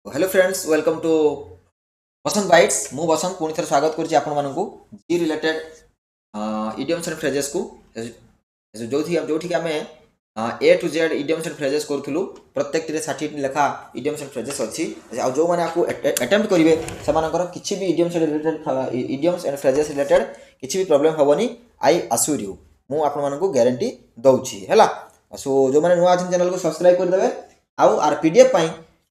Hello friends welcome to Basant bites मु बसंत पुणी थर स्वागत करुच्ची आपण मानकू G related idioms and phrases को जो आम A to Z idioms and phrases करूँ प्रत्येक 60 लेखा इडियम्स एंड फ्रेजेस अच्छी जो मैंने आपको अटेम्प्ट करेंगे से किसी भी idioms related idioms and phrases related किसी भी प्रॉब्लम हेनी आई आश्योर यू मु आपण मानकू गारंटी दौची है सो जो मैंने नुआ चैनल को सब्सक्राइब करदे आउ आर पीडीएफ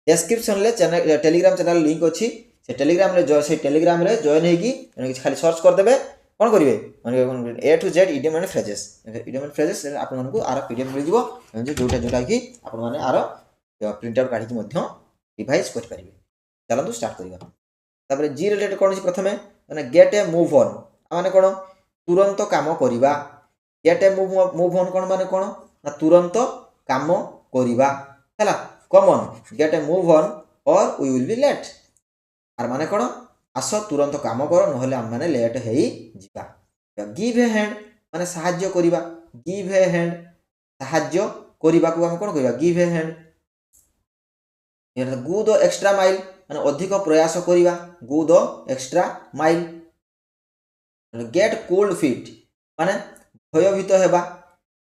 डेस्क्रिप्शन ले चैनल टेलीग्राम चैनल लिंक अच्छी से टेलीग्राम रे से टेलीग्राम रे जॉइन होगी खाली सर्च करदे कौन करेंगे A to Z idiom and phrases आपको आर पीडीएफ मिल जाए जोटा जोटा कि आपने आर प्रिंट आउट काढ़ी डिवाइस करेंगे चलते स्टार्ट करवा जी रिलेटेड कौन प्रथम मैंने गेट ए मूव ऑन माने कौन तुरंत काम करवा गेट ए मूव ऑन कौन माने कौन ना तुरंत काम करवा है come on get a move on और वी विल बी लेट आर माने कौन आस तुरंत काम कर ना आम मैंने लेट हो गिव ए हैंड माने साहाଯ୍य करिबा गिव ए हैंड साहाଯ୍य करिबा को हम कोन कहिबा give a hand go the extra mile माने अधिक प्रयास करिबा go the extra mile get cold feet माने भयभीत हेबा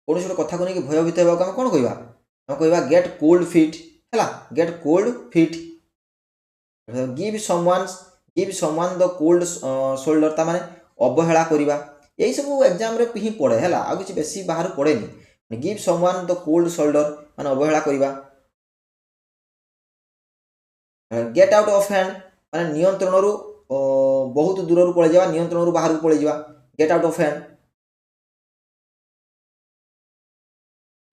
कोन कथा को नहीं भयभीत हेबा को हम कोन कहिबा हम कहिबा गेट कोल्ड फीट है gate cold feet give someone the cold shoulder ता माने अवहेला करिबा यही सब एग्जाम रे ही पड़े है आ किसी बेसी बाहर पड़े नहीं give someone the cold shoulder माने अवहेला करिबा गेट आउट ऑफ हैंड माने नियंत्रण रु बहुत दूर रु पळे जावा नियंत्रण रु बाहर पळे जावा get out of hand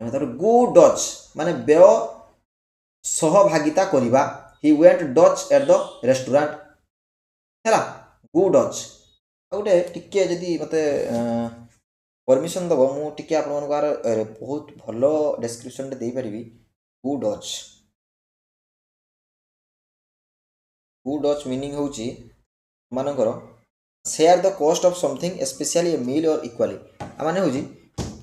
go Dutch माने व्यय सहभागिता करिबा he went Dutch at the restaurant है गो डच गोटे टिके जदि मते परमिशन दब मुझे आप बहुत भल डेस्क्रिप्शन दे पारि गो डच मीनिंग हूँ मानकर share the cost of something specially a meal और इक्वाली माने हूँ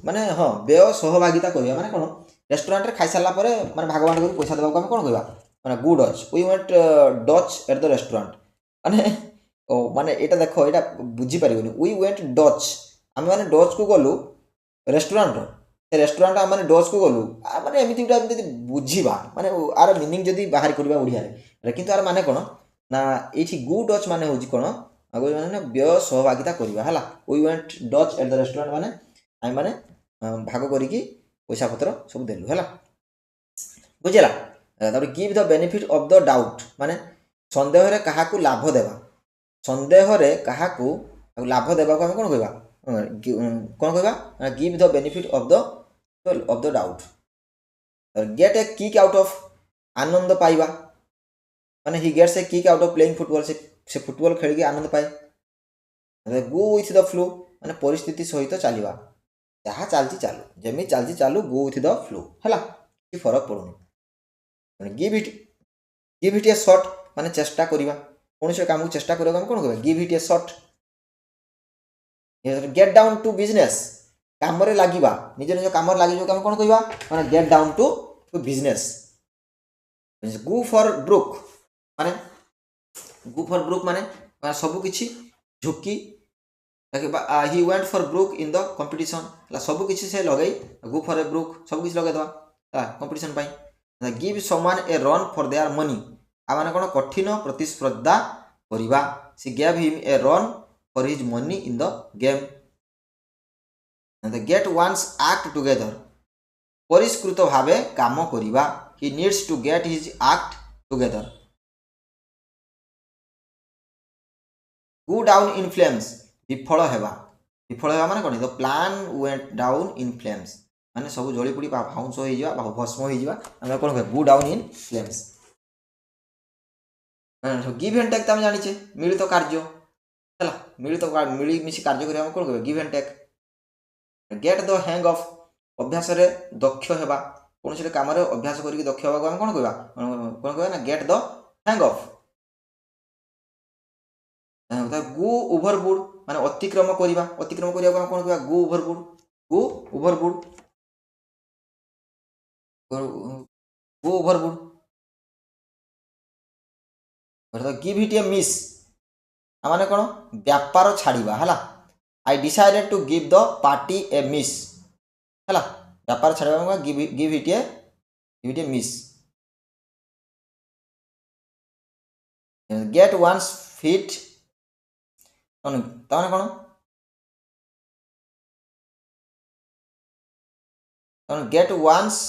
माने हाँ व्यय सहभागिता करवा माने कौन रेस्टोरेंट रे खाई सारा माने भाग बांट कर पैसा देवा आम कौन कहवा माने go Dutch we went Dutch at the restaurant माने माने यहाँ देख यहाँ बुझीपार वी वेंट डच आम मैंने डच को गलु रेस्टोरेंट से रेस्टोरेंट आम मैंने डच को गलु माने एमती गोटे बुझा माने आर मीनिंग जदि बाहर करवा ओडिया किंतु आर माने कौन ना ये गो डच माने हूँ कौन माने व्यय सहभागिता करवा है we went Dutch at the restaurant माने आम मैंने भाग करी पैसा पत्र सब देलु है बुझेगा give the benefit of the doubt माने संदेह रे कहा लाभ देवा संदेह रे कहा लाभ देवा आम कौन कहवा कौन कहवा give the benefit of the doubt get a kick out of आनंद पाइबा माने he gets a kick out of playing football से फुटबॉल खेल आनंद पाए गो विथ द फ्लो माने परिस्थिति सहित चलवा जहाँ चलती चालू जमी चलती चालू गो विथ द फ्लो है कि फरक पड़ूनी गिव इट ए शॉट माने चेष्टा करवा कौन से काम को चेष्टा करवा कौन कहवा give it a shot get down to business काम लगे निज निज कम लगे कौन कहवा माने get down to business go for broke माने सब किसी झुकी ही went for broke in the competition सब किसी से लगे गो फॉर ए ब्रुक सब किसी लगे दवा कंपटीशन पाई give someone a run for their money आ माने कौन कठिन प्रतिस्पर्धा करवा she gave him a run for his money in the game get one's act together परिष्कृत भाव काम करवा he needs to get his act together go down in flames विफल हेबा माने कौन the plan went down in flames माने सब जली पड़ी भाउंस हो जावा भस्म हो जावा हम कौन go down in flames give and take तो जानी मिलित कार्य है मिलित मिलीमिशी कार्य करें कौन कह give and take get the hang of अभ्यास रे दक्ष हेबा कौन से काम अभ्यास करके दक्ष होगा कौन कहवा ना get the hang of go overboard माने अतिक्रम करवा कौन कहवा go overboard go overboard give it a miss माने कौन व्यापार छाड़वा है I decided to give the party a miss है व्यापार छाड़वा give it a miss get one's fit ताने कौन गेट वन्स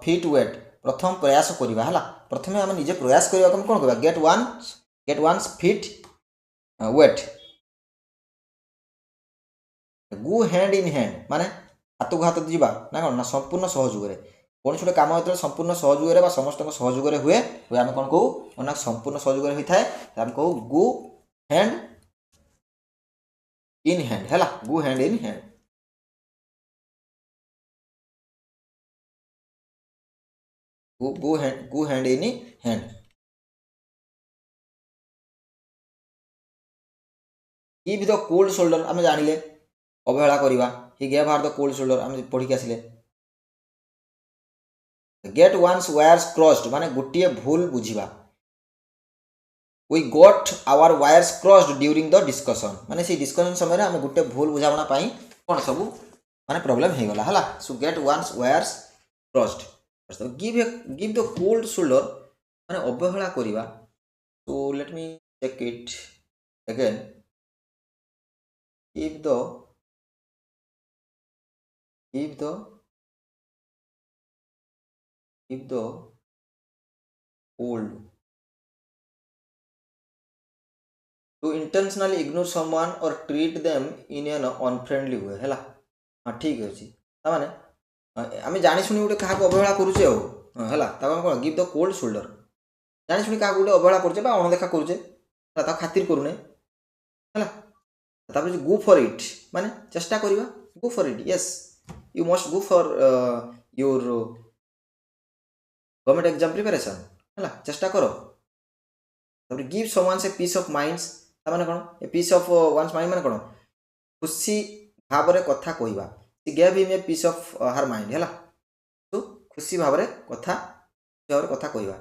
फिट वेट प्रथम प्रयास करवा है प्रथम आम निजे प्रयास करवा कौन कह get one's feet wet go hand in hand माने हाथ को हाथ जीवा ना कौन ना संपूर्ण सहयोग कौन गोटे कम जो संपूर्ण सहयोग समस्त सहयोग हुए आम कौन कहू ना संपूर्ण सहयोग होता है आम कहू गो हैंड इन हैंड है go hand in hand go hand in hand give the cold shoulder आम जानिले अवहेला करवा ही gave her the cold shoulder आम पढ़ी आसिले गेट वन्स वायर्स क्रॉस्ड माने गोटे भूल बुझा we got our wires crossed during the discussion माने से डिस्कशन समय आम गोटे भूल बुझाणा कौन सब माने प्रॉब्लम हो गला है so get one's wires crossed give the cold shoulder माने अवहेला करवा so let me check it again give the cold to intentionally ignore someone or treat them in an unfriendly way है हाँ ठीक अच्छे ताने आम जानी शुणी गोटे क्या अवहेला करुचे है कौन गिव द कोल्ड शोल्डर जानी शुणी क्या गोटे अवहेला करुचे अणदेखा करुचे खातिर करूने है गो फॉर इट माने चेष्टा करवा go for it yes you must go for your government exam preparation है चेष्टा करो give someone's a piece of minds माने कौन a piece of one's mind माने कौन खुशी भाव में कथा कहवा gave him a piece of her mind है तो खुशी भाव में कथा कहवा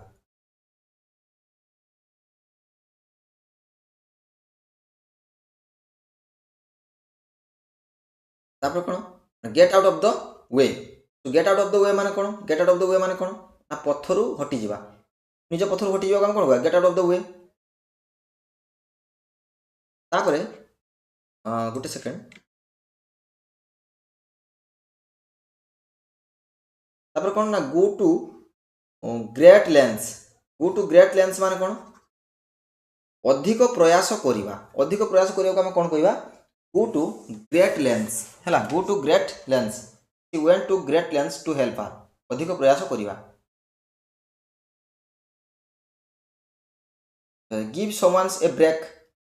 तापर कौन get out of the way तो get out of the way माने कौन get out of the way माने कौन ना पथरु हटी जावा निज पथरु हटी जावा कौन कहवा गेट आउट ऑफ द वे तापर गोटे सेकेंड तापर कौन ना गो टू ग्रेट लेंस माने कौन अधिक प्रयास करवा आम कौन कहवा गो टू ग्रेट लेंस है go to great lengths she went to great lengths to help her अधिक प्रयास करवा गिव समवन्स ए ब्रेक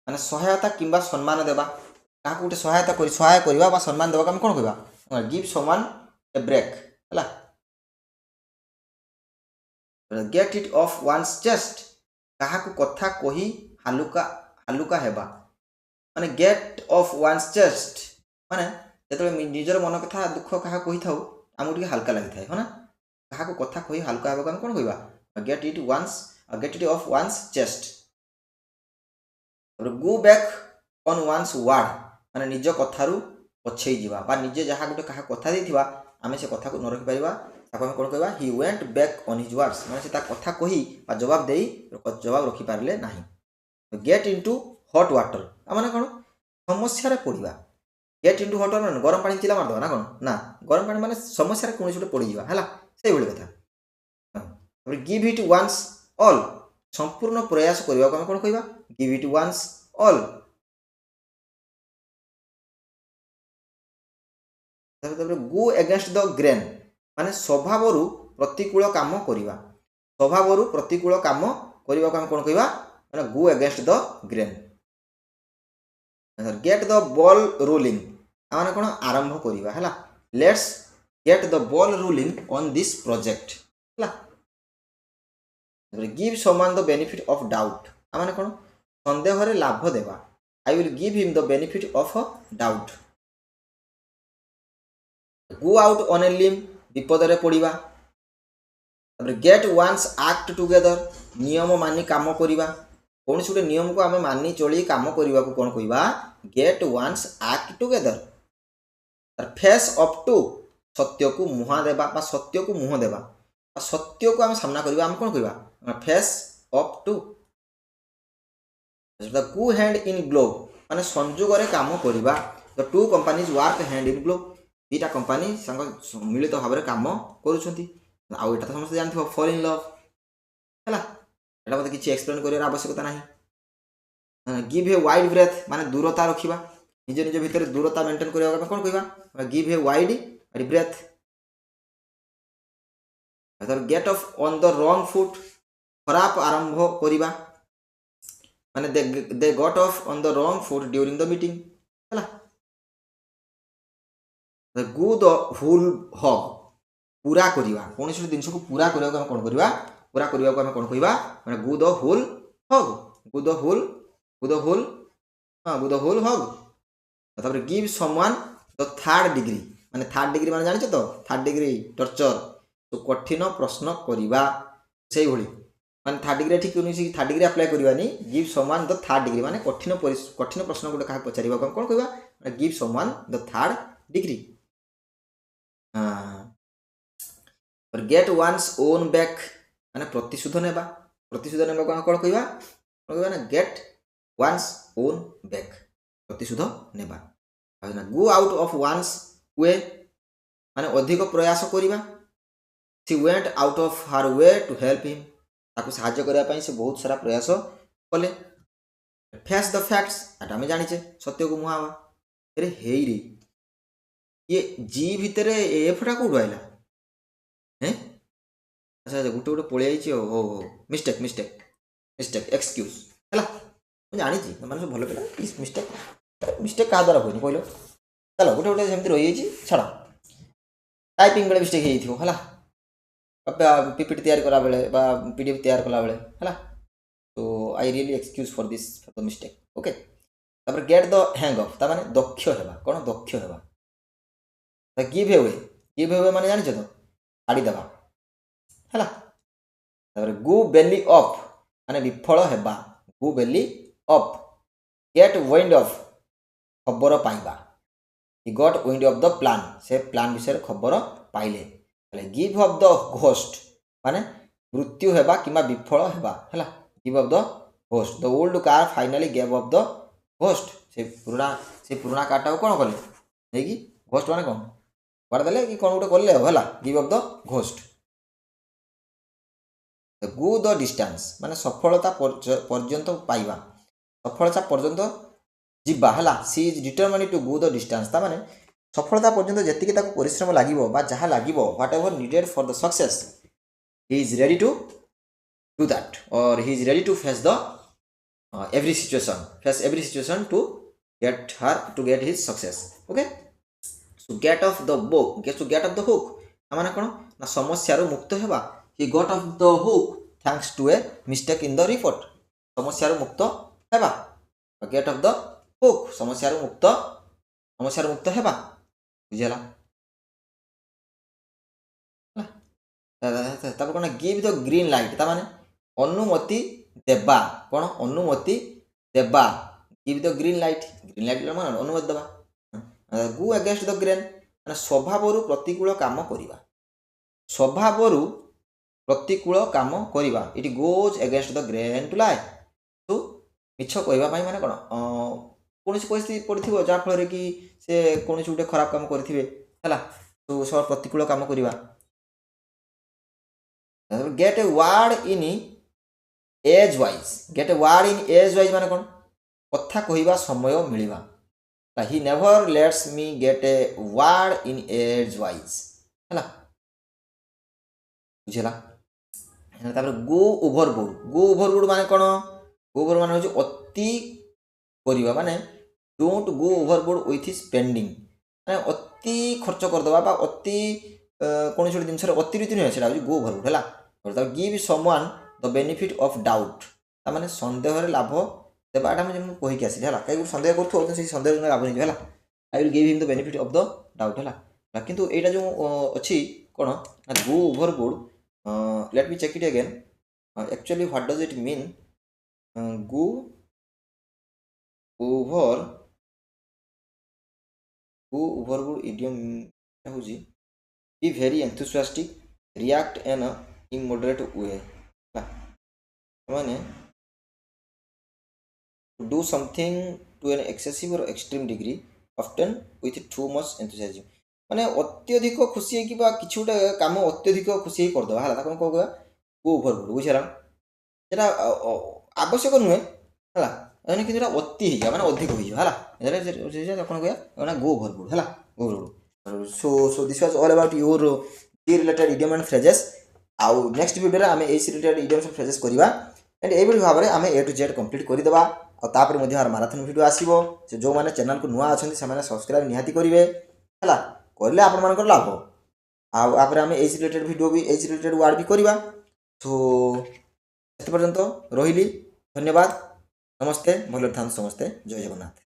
माने सहायता किंबा सम्मान देवा क्या गोटे सहाय करवा सम्मान देवा आम कौन कहवा गिव समवन ए ब्रेक है get it off one's chest क्या कथा कही हालुका हेबा माने गेट ऑफ वन्स चेस्ट माने जो निजर मन कथा दुख क्या कही था आमको टे हाल्का लगी है ना क्या कथा कही हाल्का हेबा आम कौन कहवा get it off one's chest go back on one's word माने निज कथारू पछई जीवा निजे जहाँ गोटे क्या कथा देथिबा आमे से कथा को न रखि पारिबा ताको कौन कहवा he went back on his words माने से कथा कही जवाब रखी पारे ना गेट इनटू हॉट वाटर माने कौन समस्या पड़ा गेट इनटू हॉट वाटर गरम पानी चिला मारदे ना कौन ना गरम पानी माने समस्या कौन गोटे पड़जा है से भाई कथा गिव इट वन्स ऑल संपूर्ण प्रयास करने को कौन कहवा give it one's all go against the grain माने स्वभाव प्रतिकूल काम करवा आम कौन कहवा go against the grain get the ball rolling माने कौन आरंभ करवा है let's get the ball rolling on this project give someone the benefit of doubt माने कौन संदेह रे लाभ देवा I will give him the benefit of doubt go out on a limb विपद रे पड़वा गेट वन्स एक्ट टुगेदर नियम मानी काम करवा कौन से नियम को आम मानि चली कम करने को कौन कहवा get one's act together face up to सत्य को मुहा देवा सत्य को मुह देवा सत्य को आम सामना करवा आम कौन कहवा face up to go hand in glove माने संयोग काम करवा the two companies work hand in glove दीटा कंपनी मिलित भाव में काम करुँच आउ एटा तो समस्त जानते फॉल इन लव है एटा मत किसी एक्सप्लेन कर आवश्यकता ना गिव ए वाइड ब्रेथ माने दूरता रखा निज निज भितर दूरता मेंटेन करने कौन कहवा give a wide berth get off on the wrong foot खराब आरंभ करवा माने they got off on the wrong foot during the meeting है गो द होल हग पूरा करवा कौन से जिनस को पूरा करने को कौन करवा पूरा करने को कौन कहवा माने go the whole hog go the whole hog तापर give someone the third degree माने थर्ड डिग्री माने जानिछ तो थर्ड डिग्री टॉर्चर तो कठिन प्रश्न करवा से भली माने थर्ड डिग्री ठीक नहीं थर्ड डिग्री अप्लाई करवानी give someone the third degree माने कठिन प्रश्न गोटे क्या पचार कौन कहवा give someone the third degree get one's own back माने प्रतिशोध नेबा को कौन कहवा ना गेट वन्स ओन बैक प्रतिशोध नेबा go out of one's way माने अधिक प्रयास करवा she went out of her way to help him ताको साहाय्य करने से बहुत सारा प्रयास कले फेस द फैक्ट्स एटा आम जाचे सत्य को मुहावा अरे हे रे ये जी भितर एफटा कौटू आइला हैं अच्छा अच्छा गोटे गोटे पलि हो मिस्टेक मिस्टेक मिस्टेक एक्सक्यूज है मुझे जानी मैंने सब भल पिला प्लीज मिस्टेक मिस्टेक क्या द्वारा हुए कहल चलो गोटे गोटे सेमती रही छाड़ टाइपिंग बेले मिस्टेक है पीपीटी तैयार कला बेले पीडीएफ तैयार कला बेले है तो I really excuse for this for the mistake okay तापर गेट द हैंग ऑफ ता माने दक्ष हेबा कौन दक्ष हेबा गिव अवे माने जानिछ तो छाड़ी देबा है तापर गो बेली अप माने विफल हेबा go belly up get wind of खबर पाइबा he got wind of the plan से प्लान विषय खबर पाइले गिव अप द घोस्ट माने मृत्यु हेबा किमा विफल हेबा है give up the ghost the old car finally give up the ghost से पुराना कारटा कौन कले नहीं घोस्ट माने कौन देले कि कौन गोटे कले है give up the ghost go the distance माने सफलता पर्यंत पाइबा सफलता पर्यंत जीवा है she is determined to go the distance ता माने सफलता पर्यंत जी परिश्रम लगे जहाँ लगे whatever needed for the success he is ready to do that और he is ready to face the every situation to get his success okay so get off the hook माने कौन ना समस्या मुक्त हेबा he got off the hook thanks to a mistake in the report समस्या मुक्त हेबा गेट ऑफ द हुक समस्या मुक्त हेबा बुझेला तब कौन गिव द ग्रीन लाइट ता माने अनुमति देबा कौन अनुमति देबा गिव द ग्रीन लाइट माने अनुमति देबा गो अगेंस्ट द ग्रेन माने स्वभाव प्रतिकूल काम करवा स्वभाव प्रतिकूल काम करवा it goes against the grain to lie तो मिछ कहवा माने कौन कौन परिस्थिति पड़ो जहाँफल कि से कौन गोटे खराब काम करेंगे है तो सब प्रतिकूल काम करवा gate a word in age wise माने कौन कथा कहवा समय मिलवा he never lets me gate a word in age wise है बुझेगा गो ओवरबोर्ड माने कौन गो ओवरबोर्ड माने अति करवा माने don't go overboard with spending माने अति खर्च करदे अति कौन से जिनस अतिरिक्त नुहे से गो ओवरबोर्ड है give someone the benefit of doubt ताने सन्देह लाभ देवा मुझे कहीकि आसी है कहीं सन्देह कर सन्देह लाभ नहीं है I will give him the benefit of the doubt है किंतु एटा जो अच्छी कौन ना go overboard let me check it again actually what does it mean go over overboard idiom होची be very enthusiastic react in immoderate way माने do something to an excessive or extreme degree often with too much enthusiasm माने अत्यधिक खुशी है कि बा किछु गोटे काम अत्यधिक खुशी कर दवा हला ताको कहबा गो ओभरबोर्ड बुझिरा जेटा आवश्यक नुहे हला एने कि जेटा अति हो माने अधिक हो हला एरे कोन कहया गो ओभरबोर्ड हला go overboard so this was all about your D related idiom and phrases आउ नेक्स्ट वीडियो रे हमें एसी रिलेटेड इडियम्स एंड फ्रेजेस करबा एंड एभली भाव में आम ए टू जेड कंप्लीट करदेवा आउे मध्य माराथन वीडियो आसो से जो मैंने चैनल को नुआ अच्छा से सब्सक्राइब निहाती करेंगे है करें आपण लाभ आउे आम एज रिलेटेड वीडियो भी एज रिलेटेड वार्ड भी करवा तो से पर्यंत रही धन्यवाद नमस्ते भले था समस्ते जय जगन्नाथ।